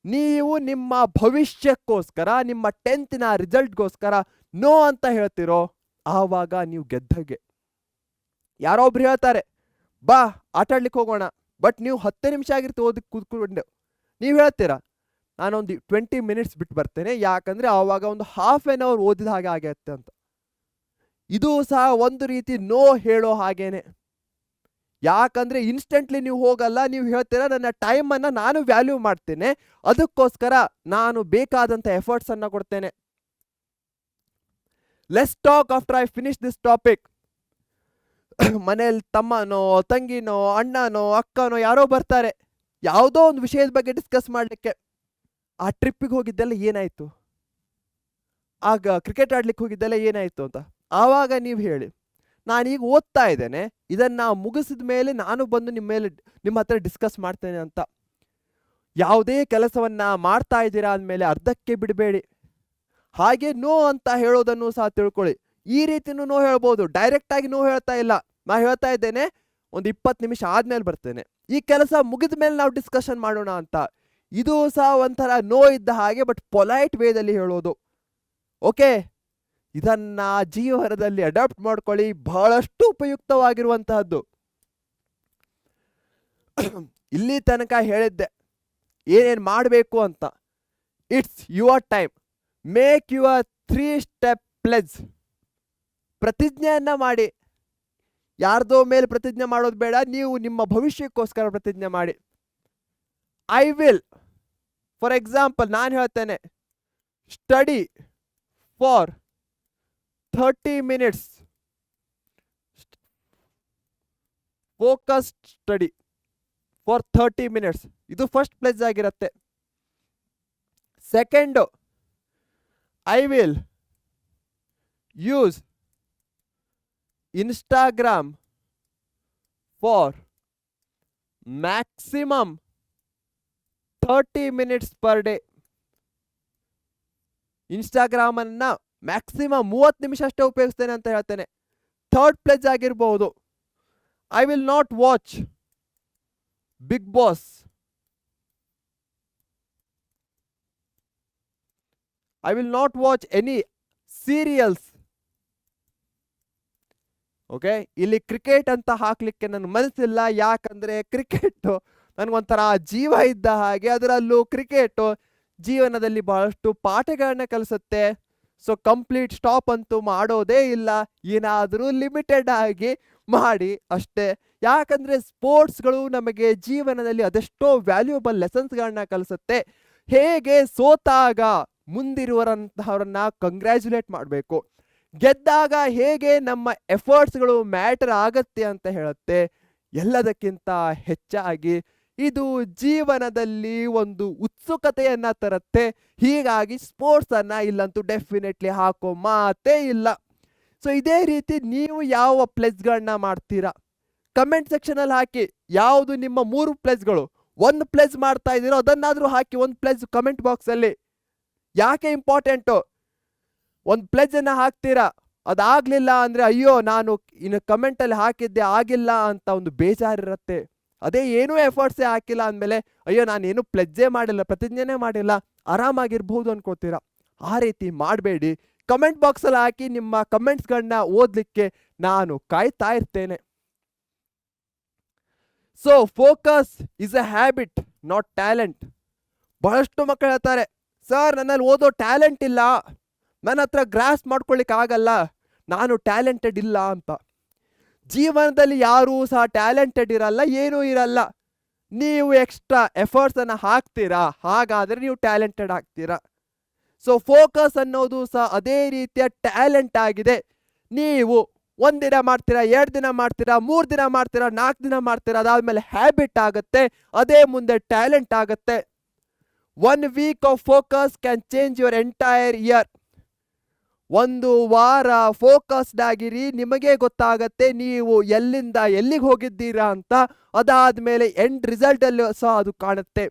ನೀವು ನಿಮ್ಮ ಭವಿಷ್ಯಕ್ಕೋಸ್ಕರ, ನಿಮ್ಮ 10th ರಿಸಲ್ಟ್ಗೋಸ್ಕರ ನೋ ಅಂತ ಹೇಳ್ತಿರೋ, ಆವಾಗ ನೀವು ಗೆದ್ದಗೆ. ಯಾರೋ ಒಬ್ರು ಹೇಳ್ತಾರೆ, ಬಾ ಆಟಾಡ್ಲಿಕ್ಕೆ ಹೋಗೋಣ, ಬಟ್ ನೀವು 10 ನಿಮಿಷ ಆಗಿರ್ತೀವಿ ಓದಕ್ಕೆ ಕೂತ್ಕೊಂಡು, ನೀವು ಹೇಳ್ತೀರಾ ನಾನೊಂದು 20 minutes ಬಿಟ್ಟು ಬರ್ತೇನೆ, ಯಾಕಂದರೆ ಆವಾಗ ಒಂದು ½ an hour ಓದಿದ ಹಾಗೆ ಆಗತ್ತೆ ಅಂತ. ಇದು ಸಹ ಒಂದು ರೀತಿ ನೋ ಹೇಳೋ ಹಾಗೇನೆ. ಯಾಕಂದರೆ ಇನ್ಸ್ಟೆಂಟ್ಲಿ ನೀವು ಹೋಗಲ್ಲ, ನೀವು ಹೇಳ್ತೀರಾ ನನ್ನ ಟೈಮನ್ನು ನಾನು ವ್ಯಾಲ್ಯೂ ಮಾಡ್ತೇನೆ, ಅದಕ್ಕೋಸ್ಕರ ನಾನು ಬೇಕಾದಂಥ ಎಫರ್ಟ್ಸನ್ನು ಕೊಡ್ತೇನೆ. Let's talk after I finish this topic. ಮನೇಲಿ ತಮ್ಮನೋ, ತಂಗಿನೋ, ಅಣ್ಣನೋ, ಅಕ್ಕನೋ ಯಾರೋ ಬರ್ತಾರೆ, ಯಾವುದೋ ಒಂದು ವಿಷಯದ ಬಗ್ಗೆ ಡಿಸ್ಕಸ್ ಮಾಡಲಿಕ್ಕೆ. ಆ ಟ್ರಿಪ್ಪಿಗೆ ಹೋಗಿದ್ದೆಲ್ಲ ಏನಾಯಿತು? ಆಗ ಕ್ರಿಕೆಟ್ ಆಡ್ಲಿಕ್ಕೆ ಹೋಗಿದ್ದೆಲ್ಲ ಏನಾಯ್ತು ಅಂತ. ಆವಾಗ ನೀವು ಹೇಳಿ, ನಾನೀಗ ಓದ್ತಾ ಇದ್ದೇನೆ, ಇದನ್ನ ಮುಗಿಸಿದ ಮೇಲೆ ನಾನು ಬಂದು ನಿಮ್ಮ ಹತ್ರ ಡಿಸ್ಕಸ್ ಮಾಡ್ತೇನೆ ಅಂತ. ಯಾವುದೇ ಕೆಲಸವನ್ನ ಮಾಡ್ತಾ ಇದ್ದೀರಾ ಅಂದಮೇಲೆ ಅರ್ಧಕ್ಕೆ ಬಿಡಬೇಡಿ. ಹಾಗೆ ನೋ ಅಂತ ಹೇಳೋದನ್ನು ಸಹ ತಿಳ್ಕೊಳ್ಳಿ. ಈ ರೀತಿನೂ ನೋ ಹೇಳ್ಬೋದು, ಡೈರೆಕ್ಟ್ ಆಗಿ ನೋ ಹೇಳ್ತಾ ಇಲ್ಲ. ನಾ ಹೇಳ್ತಾ ಇದ್ದೇನೆ, ಒಂದು 20 ನಿಮಿಷ ಆದ್ಮೇಲೆ ಬರ್ತೇನೆ, ಈ ಕೆಲಸ ಮುಗಿದ ಮೇಲೆ ನಾವು ಡಿಸ್ಕಷನ್ ಮಾಡೋಣ ಅಂತ. ಇದು ಸಹ ಒಂಥರ ನೋ ಇದ್ದ ಹಾಗೆ, ಬಟ್ ಪೊಲೈಟ್ ವೇದಲ್ಲಿ ಹೇಳೋದು. ಓಕೆ, ಇದನ್ನ ಜೀವನದಲ್ಲಿ ಅಡಾಪ್ಟ್ ಮಾಡ್ಕೊಳ್ಳಿ, ಬಹಳಷ್ಟು ಉಪಯುಕ್ತವಾಗಿರುವಂತಹದ್ದು. ಇಲ್ಲಿ ತನಕ ಹೇಳಿದ್ದೆ ಏನೇನು ಮಾಡಬೇಕು ಅಂತ. It's your time. Make your 3 step pledge. ಪ್ರತಿಜ್ಞೆಯನ್ನ ಮಾಡಿ. ಯಾರ್ದೋ ಮೇಲೆ ಪ್ರತಿಜ್ಞೆ ಮಾಡೋದು ಬೇಡ, ನೀವು ನಿಮ್ಮ ಭವಿಷ್ಯಕ್ಕೋಸ್ಕರ ಪ್ರತಿಜ್ಞೆ ಮಾಡಿ. ಐ ವಿಲ್, ಫಾರ್ ಎಕ್ಸಾಂಪಲ್ ನಾನು ಹೇಳ್ತೇನೆ, study for 30 minutes. Focused study for 30 minutes. ಇದು ಫಸ್ಟ್ ಪ್ಲೆಜ್ ಆಗಿರುತ್ತೆ. Second, I will use Instagram for maximum 30 minutes per day. Instagram ಅನ್ನ ಮ್ಯಾಕ್ಸಿಮಮ್ 30 ನಿಮಿಷ ಅಷ್ಟೇ ಉಪಯೋಗಿಸ್ತೇನೆ ಅಂತ ಹೇಳ್ತೇನೆ. ಥರ್ಡ್ ಪ್ಲೆಜ್ ಆಗಿರ್ಬಹುದು, I will not watch Bigg Boss. I will not watch any serials. Okay, ಇಲ್ಲಿ ಕ್ರಿಕೆಟ್ ಅಂತ ಹಾಕ್ಲಿಕ್ಕೆ ನನ್ನ ಮನಸ್ಸಿಲ್ಲ, ಯಾಕಂದ್ರೆ ಕ್ರಿಕೆಟ್ ನನಗೊಂಥರ ಜೀವ ಇದ್ದ ಹಾಗೆ. ಅದರಲ್ಲೂ ಕ್ರಿಕೆಟ್ ಜೀವನದಲ್ಲಿ ಬಹಳಷ್ಟು ಪಾಠಗಳನ್ನ ಕಲಿಸುತ್ತೆ. ಸೊ ಕಂಪ್ಲೀಟ್ ಸ್ಟಾಪ್ ಅಂತೂ ಮಾಡೋದೇ ಇಲ್ಲ, ಏನಾದರೂ ಲಿಮಿಟೆಡ್ ಆಗಿ ಮಾಡಿ ಅಷ್ಟೇ. ಯಾಕಂದ್ರೆ ಸ್ಪೋರ್ಟ್ಸ್ಗಳು ನಮಗೆ ಜೀವನದಲ್ಲಿ ಅದೆಷ್ಟೋ ವ್ಯಾಲ್ಯೂಬಲ್ ಲೆಸನ್ಸ್ಗಳನ್ನ ಕಲಿಸುತ್ತೆ. ಹೇಗೆ ಸೋತಾಗ ಮುಂದಿರುವಂತಹವ್ರನ್ನ ಕಂಗ್ರ್ಯಾಚುಲೇಟ್ ಮಾಡಬೇಕು, ಗೆದ್ದಾಗ ಹೇಗೆ ನಮ್ಮ ಎಫರ್ಟ್ಸ್ಗಳು ಮ್ಯಾಟರ್ ಆಗತ್ತೆ ಅಂತ ಹೇಳುತ್ತೆ. ಎಲ್ಲದಕ್ಕಿಂತ ಹೆಚ್ಚಾಗಿ ಇದು ಜೀವನದಲ್ಲಿ ಒಂದು ಉತ್ಸುಕತೆಯನ್ನ ತರುತ್ತೆ. ಹೀಗಾಗಿ ಸ್ಪೋರ್ಟ್ಸ್ ಅನ್ನ ಇಲ್ಲಂತೂ ಡೆಫಿನೆಟ್ಲಿ ಹಾಕೋ ಮಾತೇ ಇಲ್ಲ. ಸೊ ಇದೇ ರೀತಿ ನೀವು ಯಾವ ಪ್ಲೆಜ್ಗಳನ್ನ ಮಾಡ್ತೀರಾ ಕಮೆಂಟ್ ಸೆಕ್ಷನ್ ಅಲ್ಲಿ ಹಾಕಿ. ಯಾವುದು ನಿಮ್ಮ 3 ಪ್ಲೆಜ್ಗಳು, 1 ಪ್ಲೆಜ್ ಮಾಡ್ತಾ ಇದ್ದೀರೋ ಅದನ್ನಾದ್ರೂ ಹಾಕಿ, 1 ಪ್ಲೆಜ್ ಕಮೆಂಟ್ ಬಾಕ್ಸ್ ಅಲ್ಲಿ. ಯಾಕೆ ಇಂಪಾರ್ಟೆಂಟು, 1 ಪ್ಲೆಜ್ ಅನ್ನ ಹಾಕ್ತೀರಾ, ಅದಾಗ್ಲಿಲ್ಲ ಅಂದ್ರೆ ಅಯ್ಯೋ ನಾನು ಇನ್ನು ಕಮೆಂಟ್ ಅಲ್ಲಿ ಹಾಕಿದ್ದೆ ಆಗಿಲ್ಲ ಅಂತ ಒಂದು ಬೇಜಾರಿರುತ್ತೆ. ಅದೇ ಏನೂ ಎಫರ್ಟ್ಸೇ ಹಾಕಿಲ್ಲ ಅಂದಮೇಲೆ ಅಯ್ಯೋ ನಾನೇನು ಪ್ಲೆಜ್ಜೇ ಮಾಡಿಲ್ಲ, ಪ್ರತಿಜ್ಞೆನೇ ಮಾಡಿಲ್ಲ, ಆರಾಮಾಗಿರ್ಬಹುದು ಅನ್ಕೋತೀರಾ. ಆ ರೀತಿ ಮಾಡಬೇಡಿ. ಕಮೆಂಟ್ ಬಾಕ್ಸಲ್ಲಿ ಹಾಕಿ, ನಿಮ್ಮ ಕಮೆಂಟ್ಸ್ಗಳನ್ನ ಓದಲಿಕ್ಕೆ ನಾನು ಕಾಯ್ತಾ ಇರ್ತೇನೆ. So focus is a habit, not talent. ಬಹಳಷ್ಟು ಮಕ್ಕಳು ಹೇಳ್ತಾರೆ, ಸರ್ ನನ್ನಲ್ಲಿ ಓದೋ ಟ್ಯಾಲೆಂಟ್ ಇಲ್ಲ, ನನ್ನ ಹತ್ರ ಗ್ರಾಸ್ ಮಾಡ್ಕೊಳ್ಳಿಕ್ಕೆ ಆಗಲ್ಲ, ನಾನು ಟ್ಯಾಲೆಂಟೆಡ್ ಇಲ್ಲ ಅಂತ. ಜೀವನದಲ್ಲಿ ಯಾರೂ ಸಹ ಟ್ಯಾಲೆಂಟೆಡ್ ಇರಲ್ಲ, ಏನೂ ಇರಲ್ಲ. ನೀವು ಎಕ್ಸ್ಟ್ರಾ ಎಫರ್ಟ್ಸ್ ಅನ್ನ ಹಾಕ್ತೀರಾ, ಹಾಗಾದ್ರೆ ನೀವು ಟ್ಯಾಲೆಂಟೆಡ್ ಆಗ್ತೀರಾ. ಸೊ ಫೋಕಸ್ ಅನ್ನೋದು ಸಹ ಅದೇ ರೀತಿಯ ಟ್ಯಾಲೆಂಟ್ ಆಗಿದೆ. ನೀವು 1 ದಿನ ಮಾಡ್ತೀರಾ, 2 ದಿನ ಮಾಡ್ತೀರಾ, 3 ದಿನ ಮಾಡ್ತೀರಾ, 4 ದಿನ ಮಾಡ್ತೀರಾ, ಅದಾದ್ಮೇಲೆ ಹ್ಯಾಬಿಟ್ ಆಗುತ್ತೆ, ಅದೇ ಮುಂದೆ ಟ್ಯಾಲೆಂಟ್ ಆಗುತ್ತೆ. 1 week of focus can change your entire year. 1 ವಾರ ಫೋಕಸ್ಡ್ ಆಗಿರಿ, ನಿಮಗೆ ಗೊತ್ತಾಗತ್ತೆ ನೀವು ಎಲ್ಲಿಂದ ಎಲ್ಲಿಗೆ ಹೋಗಿದ್ದೀರಾ ಅಂತ. ಅದಾದ್ಮೇಲೆ ಎಂಡ್ ರಿಸಲ್ಟ್ ಅಲ್ಲಿ ಸಹ ಅದು ಕಾಣುತ್ತೆ.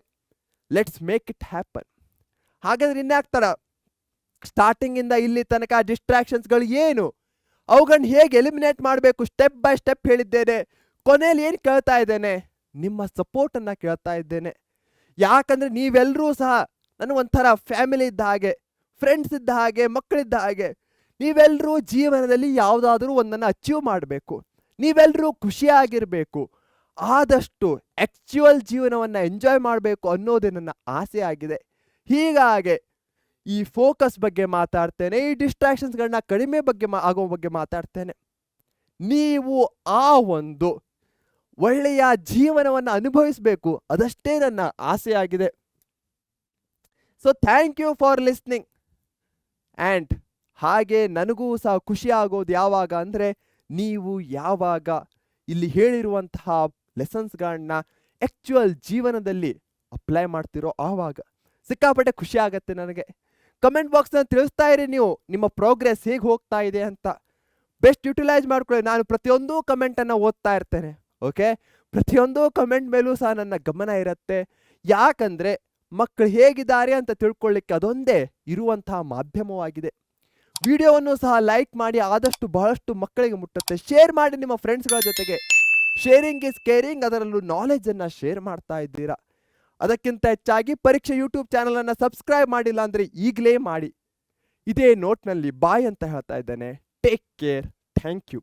Let's make it happen. ಹಾಗಾದ್ರೆ ಇನ್ಯಾಕ್ತಾರ, ಸ್ಟಾರ್ಟಿಂಗ್ ಇಂದ ಇಲ್ಲಿ ತನಕ ಡಿಸ್ಟ್ರಾಕ್ಷನ್ಸ್ಗಳು ಏನು, ಅವುಗಳನ್ನ ಹೇಗೆ ಎಲಿಮಿನೇಟ್ ಮಾಡಬೇಕು ಸ್ಟೆಪ್ ಬೈ ಸ್ಟೆಪ್ ಹೇಳಿದ್ದೇನೆ. ಕೊನೆಯಲ್ಲಿ ಏನು ಕೇಳ್ತಾ ಇದ್ದೇನೆ, ನಿಮ್ಮ ಸಪೋರ್ಟ್ ಅನ್ನ ಕೇಳ್ತಾ ಇದ್ದೇನೆ. ಯಾಕಂದ್ರೆ ನೀವೆಲ್ಲರೂ ಸಹ ನನಗೊಂಥರ ಫ್ಯಾಮಿಲಿ ಇದ್ದ ಹಾಗೆ, ಫ್ರೆಂಡ್ಸ್ ಇದ್ದ ಹಾಗೆ, ಮಕ್ಕಳಿದ್ದ ಹಾಗೆ. ನೀವೆಲ್ಲರೂ ಜೀವನದಲ್ಲಿ ಯಾವುದಾದ್ರೂ ಒಂದನ್ನು ಅಚೀವ್ ಮಾಡಬೇಕು, ನೀವೆಲ್ಲರೂ ಖುಷಿಯಾಗಿರಬೇಕು, ಆದಷ್ಟು ಆಕ್ಚುಯಲ್ ಜೀವನವನ್ನು ಎಂಜಾಯ್ ಮಾಡಬೇಕು ಅನ್ನೋದೇ ನನ್ನ ಆಸೆ ಆಗಿದೆ. ಹೀಗಾಗಿ ಈ ಫೋಕಸ್ ಬಗ್ಗೆ ಮಾತಾಡ್ತೇನೆ, ಈ ಡಿಸ್ಟ್ರಾಕ್ಷನ್ಸ್ಗಳನ್ನ ಕಡಿಮೆ ಆಗೋ ಬಗ್ಗೆ ಮಾತಾಡ್ತೇನೆ. ನೀವು ಆ ಒಂದು ಒಳ್ಳೆಯ ಜೀವನವನ್ನು ಅನುಭವಿಸಬೇಕು, ಅದಷ್ಟೇ ನನ್ನ ಆಸೆ ಆಗಿದೆ. So thank you for listening. And ಹಾಗೆ ನನಗೂ ಸಹ ಖುಷಿ ಆಗೋದು ಯಾವಾಗ ಅಂದರೆ, ನೀವು ಯಾವಾಗ ಇಲ್ಲಿ ಹೇಳಿರುವಂತಹ ಲೆಸನ್ಸ್ಗಳನ್ನ ಆ್ಯಕ್ಚುಯಲ್ ಜೀವನದಲ್ಲಿ ಅಪ್ಲೈ ಮಾಡ್ತಿರೋ ಆವಾಗ ಸಿಕ್ಕಾಪಟ್ಟೆ ಖುಷಿ ಆಗತ್ತೆ ನನಗೆ. ಕಮೆಂಟ್ ಬಾಕ್ಸ್ನಲ್ಲಿ ತಿಳಿಸ್ತಾ ಇರಿ ನೀವು ನಿಮ್ಮ ಪ್ರೋಗ್ರೆಸ್ ಹೇಗೆ ಹೋಗ್ತಾ ಇದೆ ಅಂತ. ಬೆಸ್ಟ್ ಯುಟಿಲೈಸ್ ಮಾಡ್ಕೊಳ್ಳಿ. ನಾನು ಪ್ರತಿಯೊಂದು ಕಮೆಂಟನ್ನು ಓದ್ತಾ ಇರ್ತೇನೆ. ಓಕೆ, ಪ್ರತಿಯೊಂದು ಕಮೆಂಟ್ ಮೇಲೂ ಸಹ ನನ್ನ ಗಮನ ಇರುತ್ತೆ. ಯಾಕಂದರೆ ಮಕ್ಕಳು ಹೇಗಿದ್ದಾರೆ ಅಂತ ತಿಳ್ಕೊಳ್ಳಿಕ್ಕೆ ಅದೊಂದೇ ಇರುವಂತಹ ಮಾಧ್ಯಮವಾಗಿದೆ. ವಿಡಿಯೋವನ್ನು ಸಹ ಲೈಕ್ ಮಾಡಿ, ಆದಷ್ಟು ಬಹಳಷ್ಟು ಮಕ್ಕಳಿಗೆ ಮುಟ್ಟುತ್ತೆ. ಶೇರ್ ಮಾಡಿ ನಿಮ್ಮ ಫ್ರೆಂಡ್ಸ್ಗಳ ಜೊತೆಗೆ. ಶೇರಿಂಗ್ ಇಸ್ ಕೇರಿಂಗ್, ಅದರಲ್ಲೂ ನಾಲೆಜನ್ನು ಶೇರ್ ಮಾಡ್ತಾ ಇದ್ದೀರಾ. ಅದಕ್ಕಿಂತ ಹೆಚ್ಚಾಗಿ ಪರೀಕ್ಷೆ ಯೂಟ್ಯೂಬ್ ಚಾನಲನ್ನು ಸಬ್ಸ್ಕ್ರೈಬ್ ಮಾಡಿಲ್ಲ ಅಂದರೆ ಈಗಲೇ ಮಾಡಿ. ಇದೇ ನೋಟ್ನಲ್ಲಿ ಬಾಯ್ ಅಂತ ಹೇಳ್ತಾ ಇದ್ದೇನೆ. Take care. Thank you.